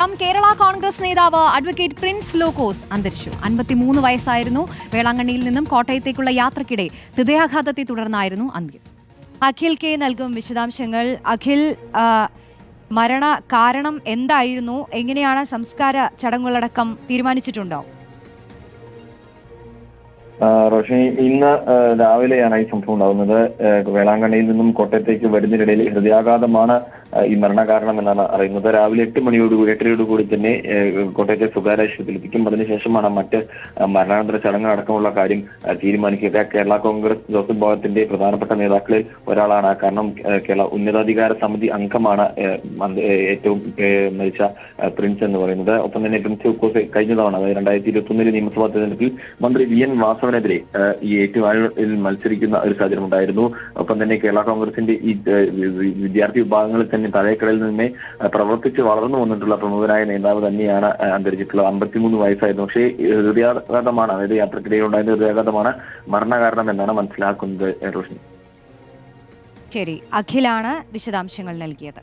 കേരള കോൺഗ്രസ് നേതാവ് advocate Prince ലോക്കോസ് അന്തരിച്ചു. 53 വയസ്സായിരുന്നു. വേളാങ്കണ്ണിയിൽ നിന്നും കോട്ടയത്തേക്കുള്ള യാത്രക്കിടെ ഹൃദയാഘാതത്തെ തുടർന്നായിരുന്നു അന്ത്യം. അഖിൽ കെ നൽകും വിശദാംശങ്ങൾ. അഖിൽ, മരണ കാരണം എന്തായിരുന്നു? എങ്ങനെയാണ് സംസ്കാര ചടങ്ങുകളടക്കം തീരുമാനിച്ചിട്ടുണ്ടോ? റോഷിനി, ഇന്ന് രാവിലെയാണ് ഈ സംഭവം ഉണ്ടാകുന്നത്. വേളാങ്കണ്ണിയിൽ നിന്നും കോട്ടയത്തേക്ക് വരുന്നതിനിടയിൽ ഹൃദയാഘാതമാണ് ഈ മരണകാരണം എന്നാണ് അറിയുന്നത്. രാവിലെ 8:30 തന്നെ കോട്ടയത്തെ സ്വകാര്യ ആശുപത്രിയിൽ എത്തിക്കും. അതിനുശേഷമാണ് മറ്റ് മരണാനന്തര ചടങ്ങ് അടക്കമുള്ള കാര്യം തീരുമാനിക്കുക. കേരള കോൺഗ്രസ് ജോസഫ് വിഭാഗത്തിന്റെ പ്രധാനപ്പെട്ട നേതാക്കളിൽ ഒരാളാണ്. കാരണം കേരള ഉന്നതാധികാര സമിതി അംഗമാണ് ഏറ്റവും മരിച്ച പ്രിൻസ് എന്ന് പറയുന്നത്. ഒപ്പം തന്നെ പ്രിൻസ് ലോക്കോസ് കഴിഞ്ഞ തവണ, അതായത് 2021 നിയമസഭാ തെരഞ്ഞെടുപ്പിൽ മന്ത്രി VN വാസവനെതിരെ ഈ ഏറ്റുമാനൂരിൽ മത്സരിക്കുന്ന ഒരു സാഹചര്യം ഉണ്ടായിരുന്നു. ഒപ്പം തന്നെ കേരള കോൺഗ്രസിന്റെ ഈ വിദ്യാർത്ഥി വിഭാഗങ്ങളിൽ തന്നെ തഴയക്കടയിൽ നിന്നേ പ്രവർത്തിച്ച് വളർന്നു വന്നിട്ടുള്ള പ്രമുഖനായ നേതാവ് തന്നെയാണ് അന്തരിച്ചിട്ടുള്ളത്. 53 വയസ്സായിരുന്നു. പക്ഷേ ഹൃദയാഘാതമാണ്, അതായത് യാത്രക്കിടയിൽ ഉണ്ടായിരുന്ന ഹൃദയാഘാതമാണ് മരണകാരണം എന്നാണ് മനസ്സിലാക്കുന്നത്. റോഷിനി, ശരി, അഖിലാണ് വിശദാംശങ്ങൾ നൽകിയത്.